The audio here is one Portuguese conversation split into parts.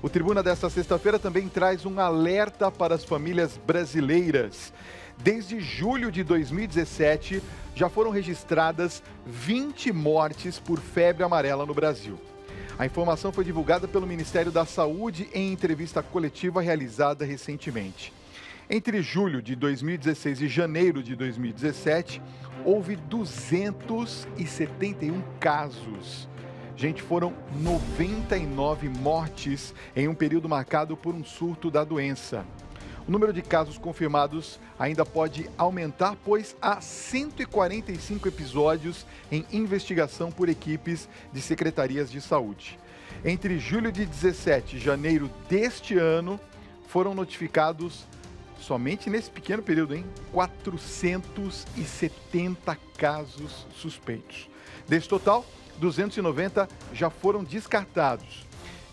O Tribuna desta sexta-feira também traz um alerta para as famílias brasileiras. Desde julho de 2017, já foram registradas 20 mortes por febre amarela no Brasil. A informação foi divulgada pelo Ministério da Saúde em entrevista coletiva realizada recentemente. Entre julho de 2016 e janeiro de 2017, houve 271 casos. Gente, foram 99 mortes em um período marcado por um surto da doença. O número de casos confirmados ainda pode aumentar, pois há 145 episódios em investigação por equipes de secretarias de saúde. Entre julho de 17 e janeiro deste ano, foram notificados, somente nesse pequeno período, 470 casos suspeitos. Desse total, 290 já foram descartados.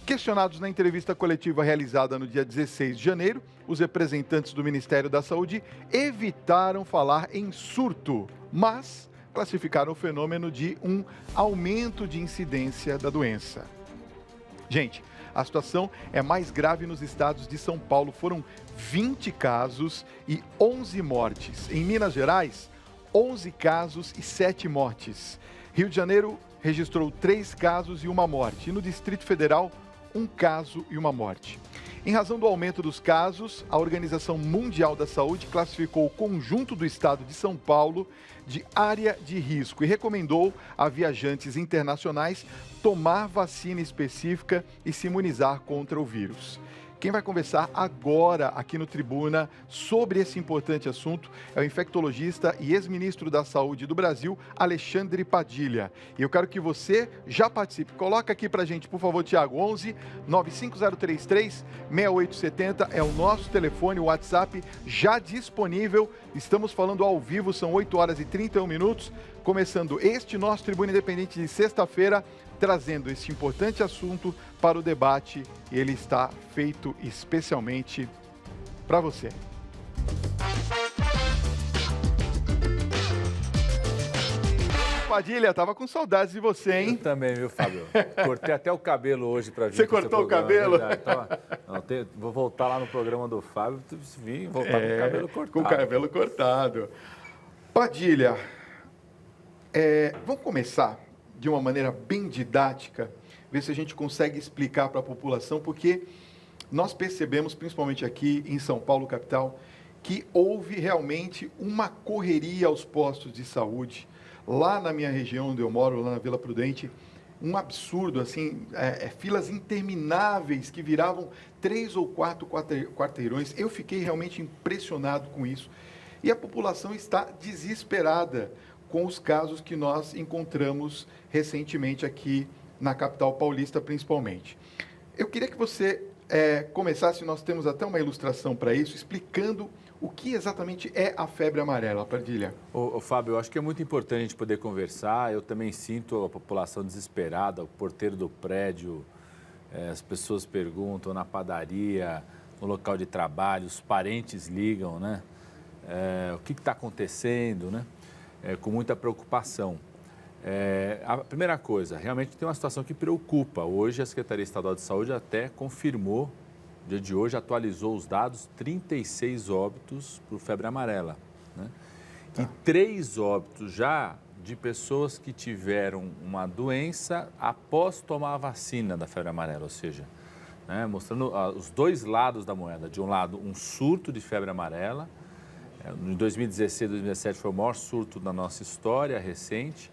Questionados na entrevista coletiva realizada no dia 16 de janeiro, os representantes do Ministério da Saúde evitaram falar em surto, mas classificaram o fenômeno de um aumento de incidência da doença. Gente, a situação é mais grave nos estados de São Paulo. Foram 20 casos e 11 mortes. Em Minas Gerais, 11 casos e 7 mortes. Rio de Janeiro registrou 3 casos e 1 morte. E no Distrito Federal, 1 caso e 1 morte. Em razão do aumento dos casos, a Organização Mundial da Saúde classificou o conjunto do estado de São Paulo de área de risco e recomendou a viajantes internacionais tomar vacina específica e se imunizar contra o vírus. Quem vai conversar agora aqui no Tribuna sobre esse importante assunto é o infectologista e ex-ministro da Saúde do Brasil, Alexandre Padilha. E eu quero que você já participe. Coloca aqui pra gente, por favor, Tiago, 11 95033 6870 é o nosso telefone, o WhatsApp já disponível. Estamos falando ao vivo, são 8 horas e 31 minutos, começando este nosso Tribuna Independente de sexta-feira, trazendo esse importante assunto para o debate, e ele está feito especialmente para você. Padilha, tava com saudades de você, hein? Eu também, viu, Fábio? Cortei até o cabelo hoje para vir. Você cortou o cabelo? Vou voltar lá no programa do Fábio, vim voltar com o cabelo cortado. Com o cabelo cortado. Padilha, vamos começar de uma maneira bem didática, ver se a gente consegue explicar para a população, porque nós percebemos, principalmente aqui em São Paulo, capital, que houve realmente uma correria aos postos de saúde. Lá na minha região onde eu moro, lá na Vila Prudente, um absurdo, assim, filas intermináveis que viravam 3 ou 4 quarteirões. Eu fiquei realmente impressionado com isso. E a população está desesperada com os casos que nós encontramos recentemente aqui na capital paulista, principalmente. Eu queria que você começasse, nós temos até uma ilustração para isso, explicando o que exatamente é a febre amarela, Padilha. Ô, Fábio, eu acho que é muito importante a gente poder conversar. Eu também sinto a população desesperada, o porteiro do prédio, as pessoas perguntam na padaria, no local de trabalho, os parentes ligam, né? O que está acontecendo, né? Com muita preocupação. A primeira coisa, realmente tem uma situação que preocupa. Hoje a Secretaria Estadual de Saúde até confirmou, no dia de hoje, atualizou os dados, 36 óbitos por febre amarela, né? E 3 óbitos já de pessoas que tiveram uma doença após tomar a vacina da febre amarela, ou seja, né, mostrando os dois lados da moeda. De um lado, um surto de febre amarela. Em 2016 e 2017 foi o maior surto da nossa história recente.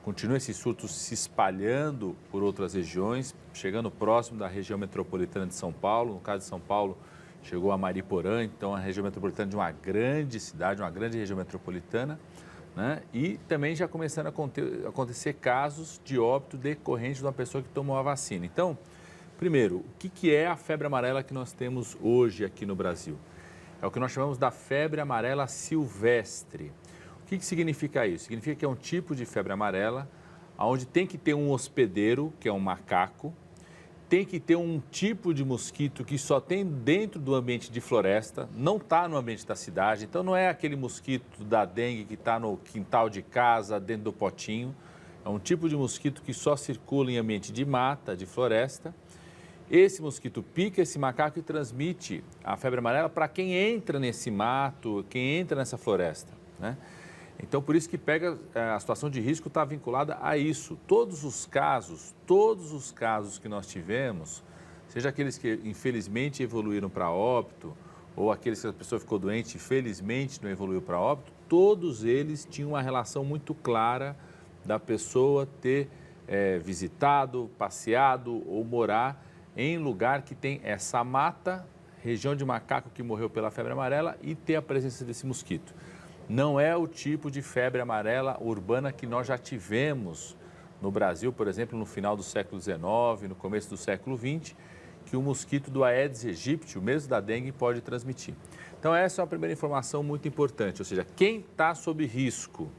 Continua esse surto se espalhando por outras regiões, chegando próximo da região metropolitana de São Paulo. No caso de São Paulo, chegou a Mariporã, então a região metropolitana de uma grande cidade, uma grande região metropolitana, né? E também já começando a acontecer casos de óbito decorrente de uma pessoa que tomou a vacina. Então, primeiro, o que é a febre amarela que nós temos hoje aqui no Brasil? É o que nós chamamos da febre amarela silvestre. O que significa isso? Significa que é um tipo de febre amarela onde tem que ter um hospedeiro, que é um macaco, tem que ter um tipo de mosquito que só tem dentro do ambiente de floresta, não está no ambiente da cidade. Então, não é aquele mosquito da dengue que está no quintal de casa, dentro do potinho. É um tipo de mosquito que só circula em ambiente de mata, de floresta. esse mosquito pica esse macaco e transmite a febre amarela para quem entra nesse mato, quem entra nessa floresta, né? Então, por isso que a situação de risco está vinculada a isso. Todos os casos que nós tivemos, seja aqueles que infelizmente evoluíram para óbito, ou aqueles que a pessoa ficou doente e felizmente não evoluiu para óbito, todos eles tinham uma relação muito clara da pessoa ter visitado, passeado ou morar em lugar que tem essa mata, região de macaco que morreu pela febre amarela e ter a presença desse mosquito. Não é o tipo de febre amarela urbana que nós já tivemos no Brasil, por exemplo, no final do século XIX, no começo do século XX, que o mosquito do Aedes aegypti, o mesmo da dengue, pode transmitir. Então, essa é uma primeira informação muito importante, ou seja, quem está sob risco?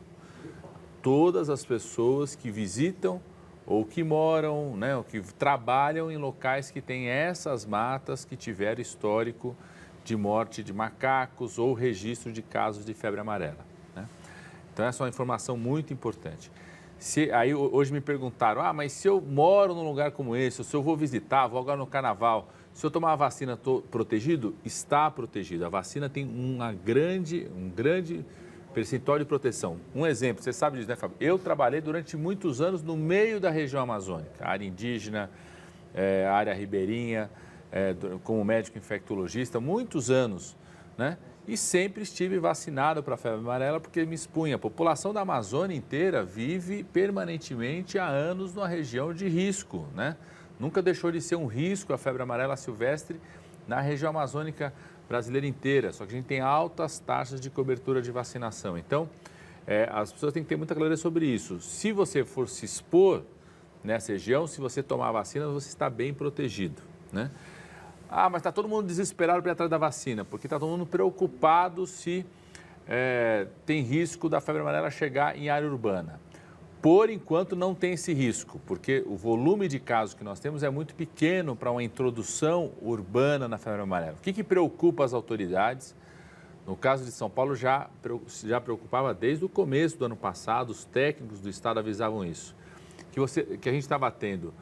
Todas as pessoas que visitam ou que moram, né, ou que trabalham em locais que têm essas matas que tiveram histórico de morte de macacos ou registro de casos de febre amarela, né? Então, essa é uma informação muito importante. Aí hoje me perguntaram, mas se eu moro num lugar como esse, ou se eu vou visitar, vou agora no carnaval, se eu tomar a vacina, estou protegido? Está protegido. A vacina tem um grande percentual de proteção. Um exemplo, você sabe disso, né, Fábio? Eu trabalhei durante muitos anos no meio da região amazônica, área indígena, área ribeirinha, como médico infectologista, muitos anos, né? E sempre estive vacinado para a febre amarela porque me expunha. A população da Amazônia inteira vive permanentemente há anos numa região de risco, né? Nunca deixou de ser um risco a febre amarela silvestre na região amazônica brasileira inteira, só que a gente tem altas taxas de cobertura de vacinação. Então, as pessoas têm que ter muita clareza sobre isso. Se você for se expor nessa região, se você tomar a vacina, você está bem protegido, né? Mas está todo mundo desesperado para ir atrás da vacina, porque está todo mundo preocupado se tem risco da febre amarela chegar em área urbana. Por enquanto não tem esse risco, porque o volume de casos que nós temos é muito pequeno para uma introdução urbana na febre amarela. O que preocupa as autoridades? No caso de São Paulo já preocupava desde o começo do ano passado, os técnicos do estado avisavam isso, que a gente estava tendo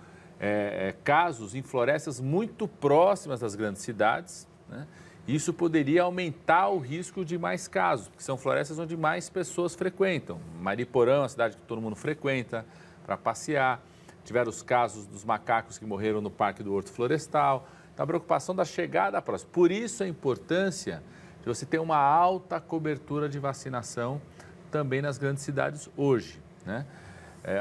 casos em florestas muito próximas das grandes cidades, né? Isso poderia aumentar o risco de mais casos, porque são florestas onde mais pessoas frequentam. Mariporã, a cidade que todo mundo frequenta para passear. Tiveram os casos dos macacos que morreram no Parque do Horto Florestal. Então, a preocupação da chegada próxima. Por isso, a importância de você ter uma alta cobertura de vacinação também nas grandes cidades hoje, né?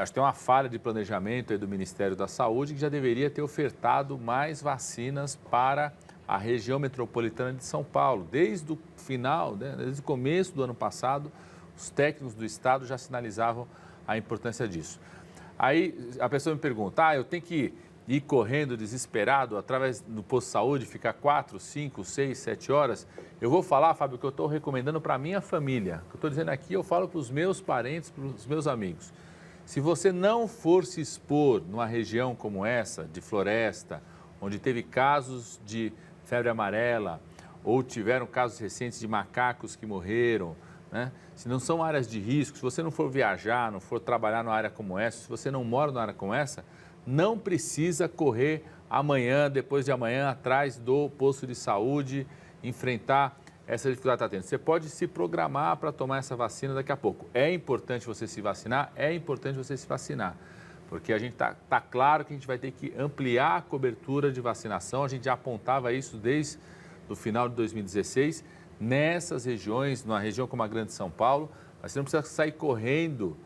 Acho que tem uma falha de planejamento aí do Ministério da Saúde que já deveria ter ofertado mais vacinas para a região metropolitana de São Paulo. Desde o final, né, desde o começo do ano passado, os técnicos do estado já sinalizavam a importância disso. Aí a pessoa me pergunta, eu tenho que ir correndo desesperado através do posto de saúde, ficar 4, 5, 6, 7 horas? Eu vou falar, Fábio, que eu estou recomendando para a minha família. O que eu estou dizendo aqui, eu falo para os meus parentes, para os meus amigos. Se você não for se expor numa região como essa, de floresta, onde teve casos de febre amarela, ou tiveram casos recentes de macacos que morreram, né? Se não são áreas de risco, se você não for viajar, não for trabalhar numa área como essa, se você não mora numa área como essa, não precisa correr amanhã, depois de amanhã, atrás do posto de saúde, enfrentar essa dificuldade que está tendo. Você pode se programar para tomar essa vacina daqui a pouco. É importante você se vacinar? É importante você se vacinar. Porque a gente tá claro que a gente vai ter que ampliar a cobertura de vacinação. A gente já apontava isso desde o final de 2016. Nessas regiões, numa região como a Grande São Paulo, você não precisa sair correndo,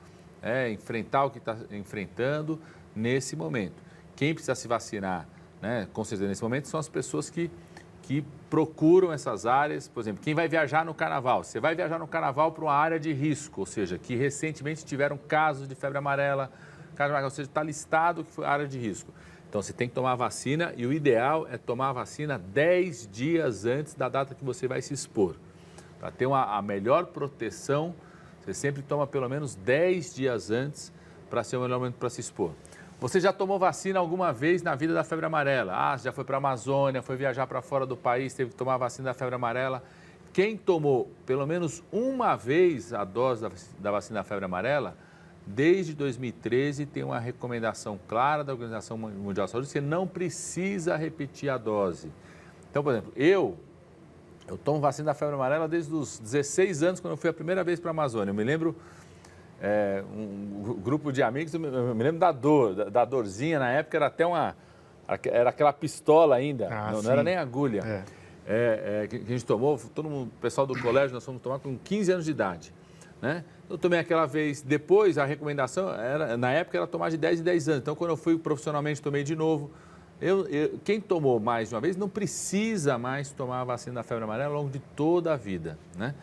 enfrentar o que está enfrentando nesse momento. Quem precisa se vacinar, né, com certeza nesse momento, são as pessoas que procuram essas áreas. Por exemplo, quem vai viajar no carnaval. Você vai viajar no carnaval para uma área de risco, ou seja, que recentemente tiveram casos de febre amarela, ou seja, está listado que foi área de risco. Então, você tem que tomar a vacina e o ideal é tomar a vacina 10 dias antes da data que você vai se expor. Para ter a melhor proteção, você sempre toma pelo menos 10 dias antes para ser o melhor momento para se expor. Você já tomou vacina alguma vez na vida da febre amarela? Já foi para a Amazônia, foi viajar para fora do país, teve que tomar a vacina da febre amarela. Quem tomou pelo menos uma vez a dose da vacina da febre amarela, desde 2013, tem uma recomendação clara da Organização Mundial da Saúde, você não precisa repetir a dose. Então, por exemplo, eu tomo vacina da febre amarela desde os 16 anos, quando eu fui a primeira vez para a Amazônia. Eu me lembro, um grupo de amigos, eu me lembro da dorzinha, na época era até era aquela pistola ainda, não era nem agulha. Que a gente tomou, todo mundo, o pessoal do colégio, nós fomos tomar com 15 anos de idade. Né? Eu tomei aquela vez, depois a recomendação, na época era tomar de 10 em 10 anos. Então, quando eu fui profissionalmente, tomei de novo. Quem tomou mais de uma vez não precisa mais tomar a vacina da febre amarela ao longo de toda a vida. Né?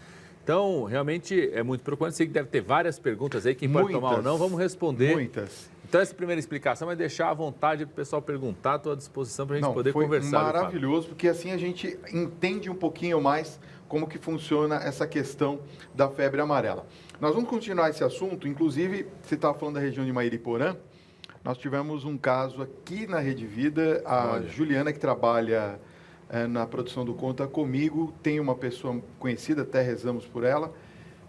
Então, realmente é muito preocupante. Sei que deve ter várias perguntas aí, quem pode tomar ou não, vamos responder. Muitas. Então, essa primeira explicação é deixar à vontade para o pessoal perguntar, estou à disposição para a gente poder conversar. Maravilhoso, porque assim a gente entende um pouquinho mais como que funciona essa questão da febre amarela. Nós vamos continuar esse assunto, inclusive, você estava falando da região de Mairiporã, nós tivemos um caso aqui na Rede Vida, Juliana, que trabalha na produção do Conta Comigo, tem uma pessoa conhecida, até rezamos por ela,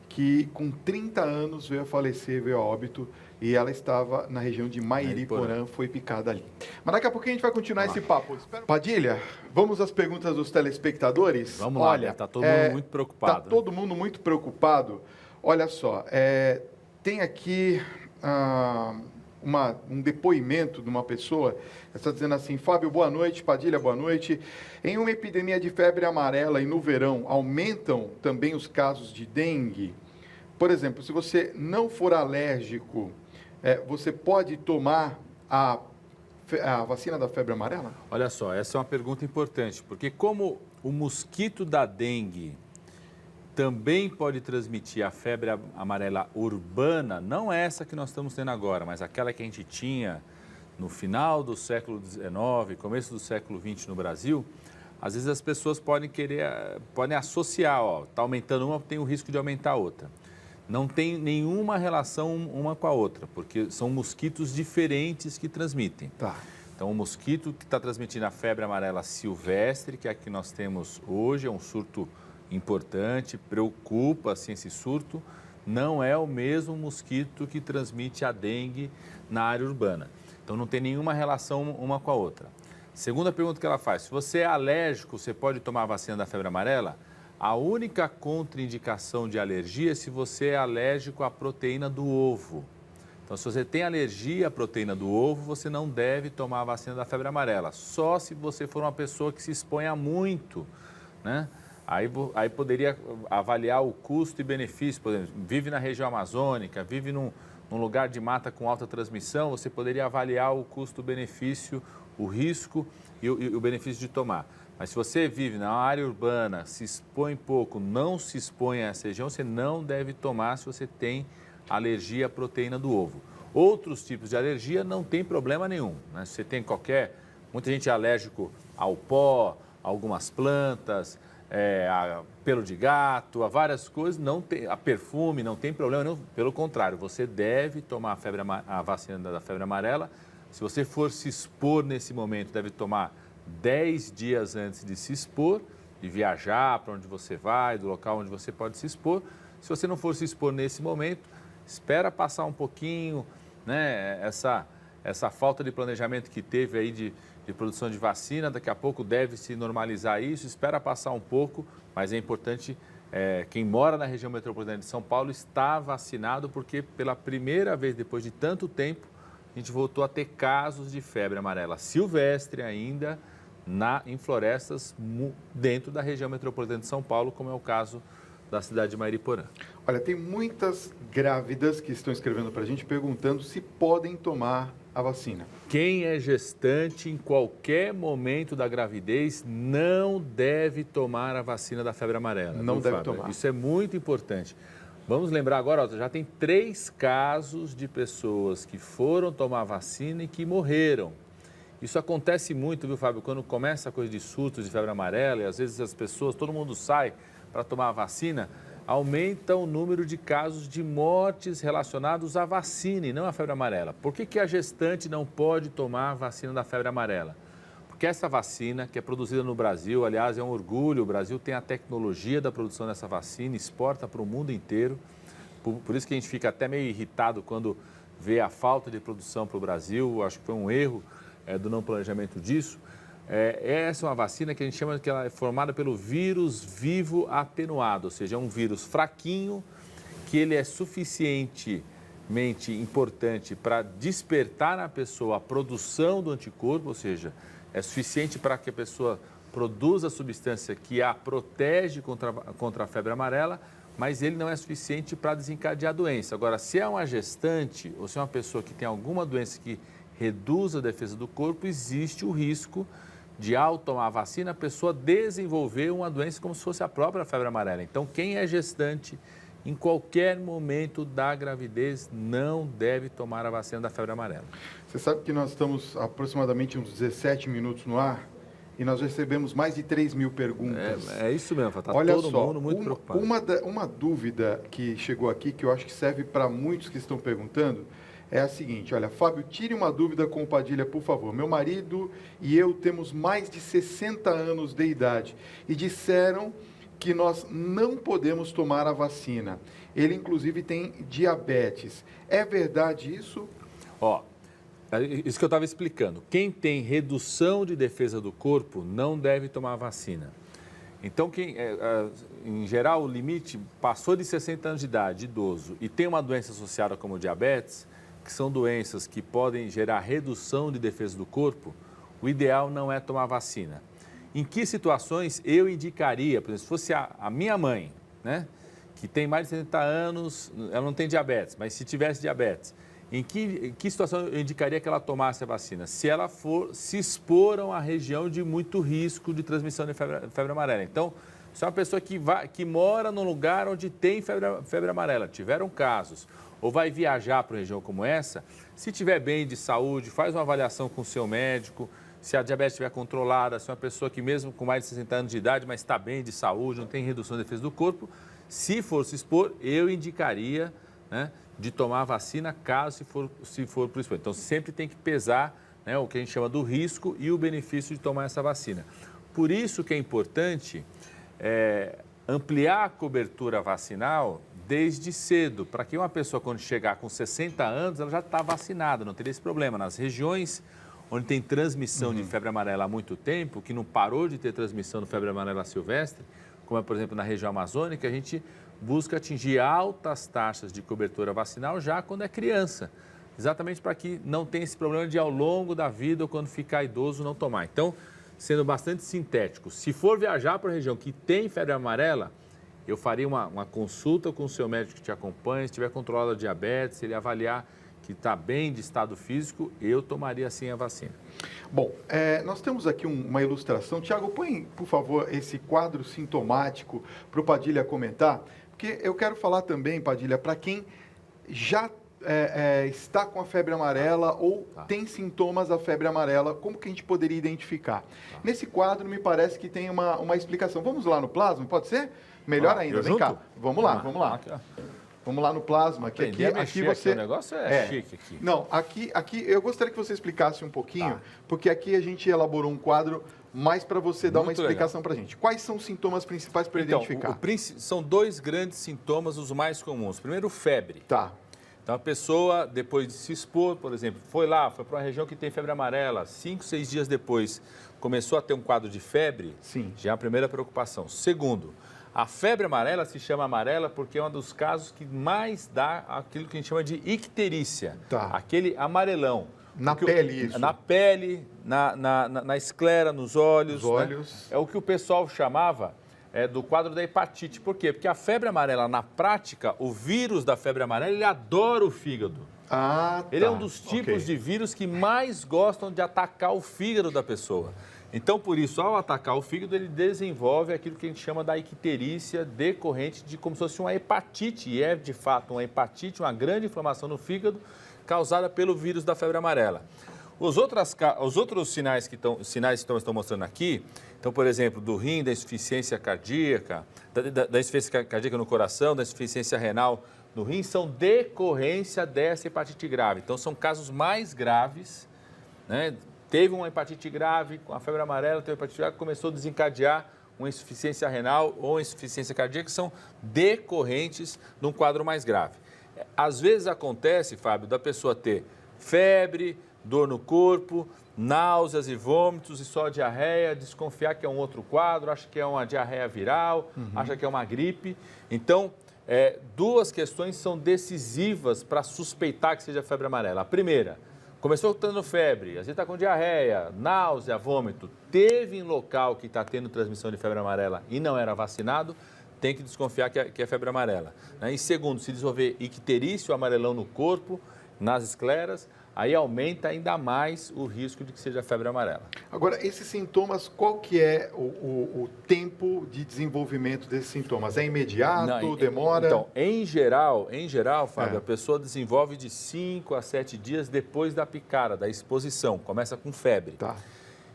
que com 30 anos veio a falecer, veio a óbito, e ela estava na região de Mairiporã, foi picada ali. Mas daqui a pouquinho a gente vai continuar esse papo. Padilha, vamos às perguntas dos telespectadores? Vamos lá, está todo mundo muito preocupado. Está todo mundo muito preocupado. Olha só, tem aqui um depoimento de uma pessoa, está dizendo assim: Fábio, boa noite, Padilha, boa noite. Em uma epidemia de febre amarela e no verão, aumentam também os casos de dengue? Por exemplo, se você não for alérgico, você pode tomar a vacina da febre amarela? Olha só, essa é uma pergunta importante, porque como o mosquito da dengue também pode transmitir a febre amarela urbana, não essa que nós estamos tendo agora, mas aquela que a gente tinha no final do século XIX, começo do século XX no Brasil, às vezes as pessoas podem associar, está aumentando uma, tem o risco de aumentar a outra. Não tem nenhuma relação uma com a outra, porque são mosquitos diferentes que transmitem. Tá. Então, o mosquito que está transmitindo a febre amarela silvestre, que é a que nós temos hoje, é um surto importante, preocupa assim, esse surto, não é o mesmo mosquito que transmite a dengue na área urbana. Então, não tem nenhuma relação uma com a outra. Segunda pergunta que ela faz: se você é alérgico, você pode tomar a vacina da febre amarela? A única contraindicação de alergia é se você é alérgico à proteína do ovo. Então, se você tem alergia à proteína do ovo, você não deve tomar a vacina da febre amarela. Só se você for uma pessoa que se exponha muito, né? Aí poderia avaliar o custo e benefício. Por exemplo, vive na região amazônica, vive num lugar de mata com alta transmissão, você poderia avaliar o custo-benefício, o risco e o benefício de tomar. Mas se você vive na área urbana, se expõe pouco, não se expõe a essa região, você não deve tomar se você tem alergia à proteína do ovo. Outros tipos de alergia não tem problema nenhum, né? Se você tem muita gente é alérgico ao pó, a algumas plantas, a pelo de gato, a várias coisas, a perfume, não tem problema nenhum. Pelo contrário, você deve tomar a vacina da febre amarela. Se você for se expor nesse momento, deve tomar 10 dias antes de se expor, de viajar para onde você vai, do local onde você pode se expor. Se você não for se expor nesse momento, espera passar um pouquinho, né, essa falta de planejamento que teve aí de produção de vacina, daqui a pouco deve se normalizar isso, espera passar um pouco, mas é importante, quem mora na região metropolitana de São Paulo está vacinado, porque pela primeira vez, depois de tanto tempo, a gente voltou a ter casos de febre amarela silvestre ainda em florestas dentro da região metropolitana de São Paulo, como é o caso da cidade de Mairiporã. Olha, tem muitas grávidas que estão escrevendo para a gente perguntando se podem tomar a vacina. Quem é gestante em qualquer momento da gravidez não deve tomar a vacina da febre amarela. Não deve tomar. Isso é muito importante. Vamos lembrar agora, já tem 3 casos de pessoas que foram tomar vacina e que morreram. Isso acontece muito, viu, Fábio? Quando começa a coisa de surtos de febre amarela e às vezes as pessoas, todo mundo sai para tomar a vacina, aumenta o número de casos de mortes relacionados à vacina e não à febre amarela. Por que a gestante não pode tomar a vacina da febre amarela? Porque essa vacina, que é produzida no Brasil, aliás, é um orgulho, o Brasil tem a tecnologia da produção dessa vacina, exporta para o mundo inteiro, Por isso que a gente fica até meio irritado quando vê a falta de produção para o Brasil. Acho que foi um erro do não planejamento disso. Essa é uma vacina que a gente chama que ela é formada pelo vírus vivo atenuado, ou seja, é um vírus fraquinho, que ele é suficientemente importante para despertar na pessoa a produção do anticorpo, ou seja, é suficiente para que a pessoa produza a substância que a protege contra a febre amarela, mas ele não é suficiente para desencadear a doença. Agora, se é uma gestante ou se é uma pessoa que tem alguma doença que reduz a defesa do corpo, existe o risco de, ao tomar a vacina, a pessoa desenvolver uma doença como se fosse a própria febre amarela. Então, quem é gestante, em qualquer momento da gravidez, não deve tomar a vacina da febre amarela. Você sabe que nós estamos aproximadamente uns 17 minutos no ar e nós recebemos mais de 3 mil perguntas. É isso mesmo, está todo mundo muito preocupado. Uma dúvida que chegou aqui, que eu acho que serve para muitos que estão perguntando, é a seguinte: olha, Fábio, tire uma dúvida com o Padilha, por favor. Meu marido e eu temos mais de 60 anos de idade e disseram que nós não podemos tomar a vacina. Ele, inclusive, tem diabetes. É verdade isso? Isso que eu estava explicando. Quem tem redução de defesa do corpo não deve tomar a vacina. Então, em geral, o limite passou de 60 anos de idade, idoso, e tem uma doença associada como diabetes, que são doenças que podem gerar redução de defesa do corpo, o ideal não é tomar vacina. Em que situações eu indicaria, por exemplo, se fosse a minha mãe, né, que tem mais de 70 anos, ela não tem diabetes, mas se tivesse diabetes, em que situação eu indicaria que ela tomasse a vacina? Se ela for se expor a uma região de muito risco de transmissão de febre amarela. Então, se é uma pessoa que mora num lugar onde tem febre amarela, tiveram casos, ou vai viajar para uma região como essa, se tiver bem de saúde, faz uma avaliação com o seu médico. Se a diabetes estiver controlada, se é uma pessoa que mesmo com mais de 60 anos de idade, mas está bem de saúde, não tem redução de defesa do corpo, se for se expor, eu indicaria, né, de tomar a vacina caso se for para o expor. Então, sempre tem que pesar, né, o que a gente chama do risco e o benefício de tomar essa vacina. Por isso que é importante ampliar a cobertura vacinal desde cedo, para que uma pessoa, quando chegar com 60 anos, ela já está vacinada, não teria esse problema. Nas regiões onde tem transmissão de febre amarela há muito tempo, que não parou de ter transmissão de febre amarela silvestre, como é, por exemplo, na região amazônica, a gente busca atingir altas taxas de cobertura vacinal já quando é criança, exatamente para que não tenha esse problema de, ao longo da vida ou quando ficar idoso, não tomar. Então, sendo bastante sintético, se for viajar para a região que tem febre amarela, eu faria uma consulta com o seu médico que te acompanha, se tiver controlado a diabetes, se ele avaliar que está bem de estado físico, eu tomaria sim a vacina. Bom, nós temos aqui uma ilustração. Tiago, põe, por favor, esse quadro sintomático para o Padilha comentar, porque eu quero falar também, Padilha, para quem já está com a febre amarela ou tem sintomas da febre amarela, como que a gente poderia identificar? Nesse quadro, me parece que tem uma explicação. Vamos lá no plasma, pode ser? Melhor ainda, vem cá. Vamos lá. Vamos lá no plasma. Que aqui você... O negócio chique aqui. Não, aqui eu gostaria que você explicasse um pouquinho, porque aqui a gente elaborou um quadro mais para você dar uma explicação para a gente. Quais são os sintomas principais para identificar? São 2 grandes sintomas, os mais comuns. Primeiro, febre. Tá. Então, a pessoa, depois de se expor, por exemplo, foi para uma região que tem febre amarela, 5, 6 dias depois, começou a ter um quadro de febre, sim, já é a primeira preocupação. Segundo, a febre amarela se chama amarela porque é um dos casos que mais dá aquilo que a gente chama de icterícia, aquele amarelão. Na pele, isso? Na pele, na esclera, nos olhos. Né? É o que o pessoal chamava do quadro da hepatite. Por quê? Porque a febre amarela, na prática, o vírus da febre amarela, ele adora o fígado. Ele é um dos tipos de vírus que mais gostam de atacar o fígado da pessoa. Então, por isso, ao atacar o fígado, ele desenvolve aquilo que a gente chama da icterícia decorrente de como se fosse uma hepatite. E é, de fato, uma hepatite, uma grande inflamação no fígado causada pelo vírus da febre amarela. Os outros sinais que estão mostrando aqui, então, por exemplo, do rim, da insuficiência cardíaca, da insuficiência cardíaca no coração, da insuficiência renal no rim, são decorrência dessa hepatite grave. Então, são casos mais graves, né? Teve uma hepatite grave, com a febre amarela, teve hepatite grave, começou a desencadear uma insuficiência renal ou insuficiência cardíaca que são decorrentes de um quadro mais grave. Às vezes acontece, Fábio, da pessoa ter febre, dor no corpo, náuseas e vômitos e só diarreia, desconfiar que é um outro quadro, acha que é uma diarreia viral, acha que é uma gripe. Então, duas questões são decisivas para suspeitar que seja febre amarela. A primeira, começou tendo febre, às vezes está com diarreia, náusea, vômito, teve em local que está tendo transmissão de febre amarela e não era vacinado, tem que desconfiar que é febre amarela. E segundo, se desenvolver icterícia ou amarelão no corpo, nas escleras, aí aumenta ainda mais o risco de que seja febre amarela. Agora, esses sintomas, qual que é o tempo de desenvolvimento desses sintomas? É imediato, Não, demora? Então, em geral, Fábio, a pessoa desenvolve de 5 a 7 dias depois da picada, da exposição. Começa com febre. Tá.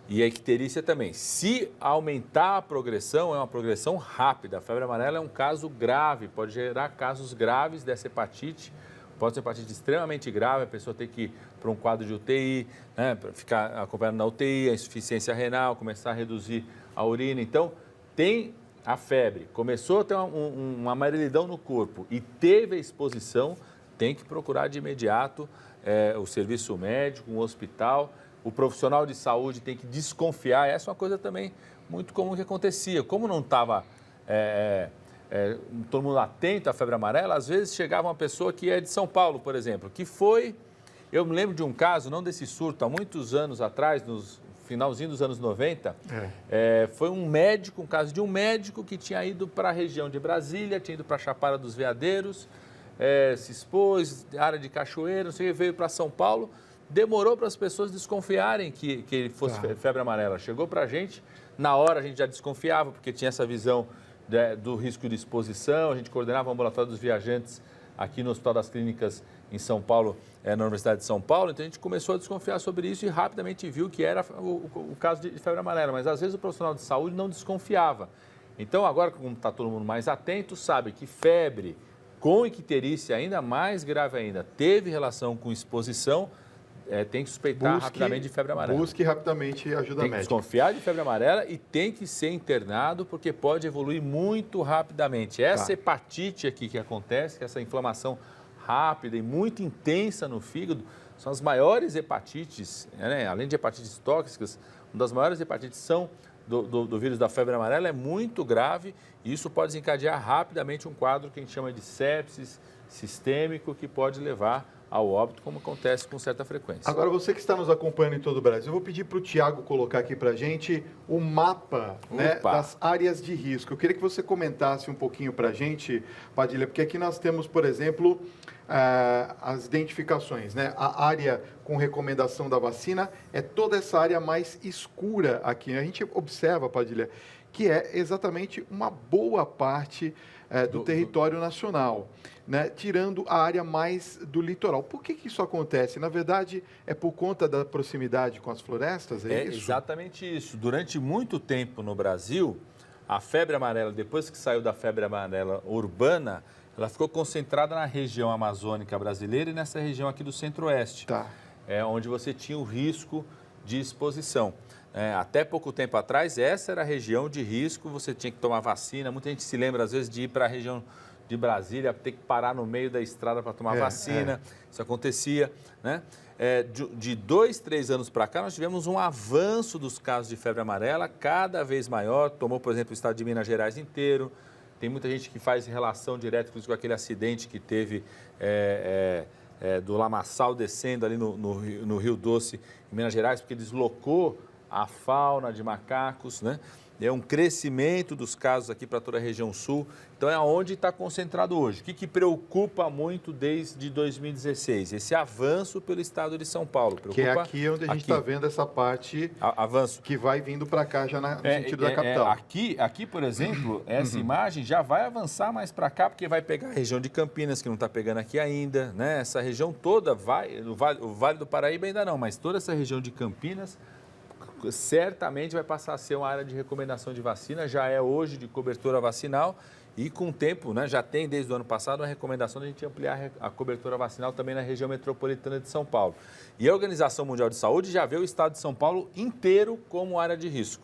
E a icterícia também. Se aumentar a progressão, é uma progressão rápida. A febre amarela é um caso grave, pode gerar casos graves dessa hepatite. Pode ser hepatite extremamente grave, a pessoa tem que ir para um quadro de UTI, né, para ficar acompanhando na UTI, a insuficiência renal, começar a reduzir a urina. Então, tem a febre, começou a ter uma amarelidão no corpo e teve a exposição, tem que procurar de imediato o serviço médico, um hospital. O profissional de saúde tem que desconfiar. Essa é uma coisa também muito comum que acontecia. Como não estava todo mundo atento à febre amarela, às vezes chegava uma pessoa que é de São Paulo, por exemplo, que foi... Eu me lembro de um caso, não desse surto, há muitos anos atrás, nos finalzinho dos anos 90, foi um caso de um médico que tinha ido para a região de Brasília, tinha ido para a Chapada dos Veadeiros, se expôs, área de Cachoeira, não sei o que, veio para São Paulo, demorou para as pessoas desconfiarem que ele fosse febre amarela. Chegou para a gente, na hora a gente já desconfiava, porque tinha essa visão do risco de exposição, a gente coordenava o ambulatório dos viajantes aqui no Hospital das Clínicas em São Paulo, na Universidade de São Paulo, então a gente começou a desconfiar sobre isso e rapidamente viu que era o caso de febre amarela, mas às vezes o profissional de saúde não desconfiava. Então agora, como está todo mundo mais atento, sabe que febre com icterícia, ainda mais grave ainda, teve relação com exposição, tem que suspeitar rapidamente de febre amarela. Busque rapidamente ajuda médica. Tem que desconfiar de febre amarela e tem que ser internado porque pode evoluir muito rapidamente. Essa hepatite aqui que acontece, essa inflamação rápida e muito intensa no fígado, são as maiores hepatites, né? Além de hepatites tóxicas, uma das maiores hepatites são do vírus da febre amarela, é muito grave e isso pode desencadear rapidamente um quadro que a gente chama de sepsis sistêmico, que pode levar ao óbito, como acontece com certa frequência. Agora, você que está nos acompanhando em todo o Brasil, eu vou pedir para o Tiago colocar aqui para a gente o mapa, né, das áreas de risco. Eu queria que você comentasse um pouquinho para a gente, Padilha, porque aqui nós temos, por exemplo, as identificações, né? A área com recomendação da vacina é toda essa área mais escura aqui. A gente observa, Padilha, que é exatamente uma boa parte do território nacional, né? Tirando a área mais do litoral. Por que isso acontece? Na verdade, é por conta da proximidade com as florestas? É isso? Exatamente isso. Durante muito tempo no Brasil, a febre amarela, depois que saiu da febre amarela urbana, ela ficou concentrada na região amazônica brasileira e nessa região aqui do centro-oeste, onde você tinha o risco de exposição. Até pouco tempo atrás, essa era a região de risco, você tinha que tomar vacina. Muita gente se lembra, às vezes, de ir para a região de Brasília, ter que parar no meio da estrada para tomar vacina. Isso acontecia, né? De 2, 3 anos para cá, nós tivemos um avanço dos casos de febre amarela cada vez maior. Tomou, por exemplo, o estado de Minas Gerais inteiro. Tem muita gente que faz relação direta com aquele acidente que teve do lamaçal descendo ali no Rio Doce, em Minas Gerais, porque deslocou a fauna de macacos, né? É um crescimento dos casos aqui para toda a região sul. Então, é onde está concentrado hoje. O que preocupa muito desde 2016? Esse avanço pelo estado de São Paulo. Que é aqui onde a gente está vendo essa parte avanço que vai vindo para cá já no sentido da capital. Aqui, por exemplo, essa imagem já vai avançar mais para cá, porque vai pegar a região de Campinas, que não está pegando aqui ainda, né? Essa região toda o Vale do Paraíba ainda não, mas toda essa região de Campinas certamente vai passar a ser uma área de recomendação de vacina, já é hoje de cobertura vacinal e com o tempo, né, já tem desde o ano passado uma recomendação de a gente ampliar a cobertura vacinal também na região metropolitana de São Paulo. E a Organização Mundial de Saúde já vê o estado de São Paulo inteiro como área de risco.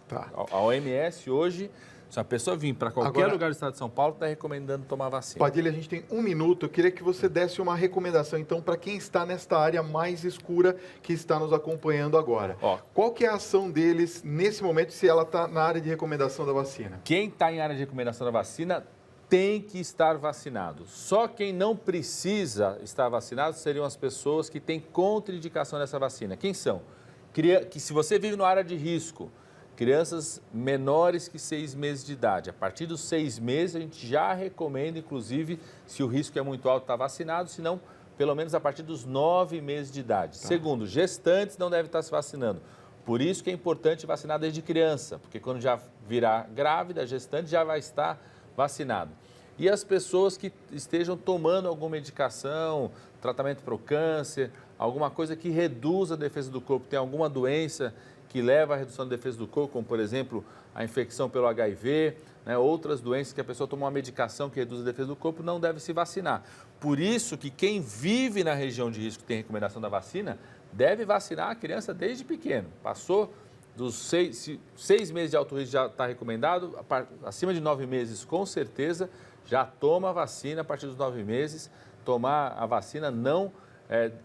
A OMS hoje Se a pessoa vir para qualquer lugar do estado de São Paulo, está recomendando tomar vacina. Padilha, a gente tem 1 minuto. Eu queria que você desse uma recomendação, então, para quem está nesta área mais escura que está nos acompanhando agora. Qual que é a ação deles nesse momento, se ela está na área de recomendação da vacina? Quem está em área de recomendação da vacina tem que estar vacinado. Só quem não precisa estar vacinado seriam as pessoas que têm contraindicação dessa vacina. Quem são? Que se você vive na área de risco, crianças menores que 6 meses de idade. A partir dos 6 meses, a gente já recomenda, inclusive, se o risco é muito alto, estar vacinado, se não, pelo menos a partir dos 9 meses de idade. Tá. Segundo, gestantes não devem estar se vacinando. Por isso que é importante vacinar desde criança, porque quando já virar grávida, gestante já vai estar vacinado. E as pessoas que estejam tomando alguma medicação, tratamento para o câncer, alguma coisa que reduza a defesa do corpo, tem alguma doença que leva à redução da defesa do corpo, como, por exemplo, a infecção pelo HIV, né, outras doenças que a pessoa toma uma medicação que reduz a defesa do corpo, não deve se vacinar. Por isso que quem vive na região de risco que tem recomendação da vacina, deve vacinar a criança desde pequeno. Passou dos 6 meses de alto risco já está recomendado, acima de 9 meses, com certeza, já toma a vacina a partir dos 9 meses. Tomar a vacina, não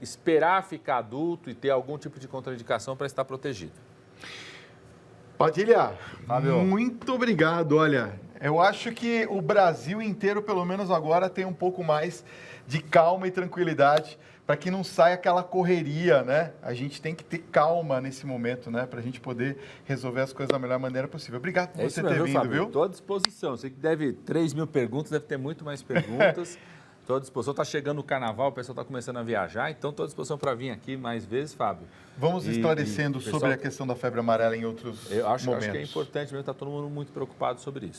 esperar ficar adulto e ter algum tipo de contraindicação para estar protegido. Padilha, muito obrigado. Olha, eu acho que o Brasil inteiro, pelo menos agora, tem um pouco mais de calma e tranquilidade para que não saia aquela correria, né? A gente tem que ter calma nesse momento, né? Para a gente poder resolver as coisas da melhor maneira possível. Obrigado por você ter vindo, Fábio, viu? Estou à disposição. Você que deve 3 mil perguntas, deve ter muito mais perguntas. Estou à disposição. Está chegando o carnaval, o pessoal está começando a viajar, então estou à disposição para vir aqui mais vezes, Fábio. Vamos esclarecendo sobre a questão da febre amarela em outros momentos. Eu acho que é importante mesmo, está todo mundo muito preocupado sobre isso.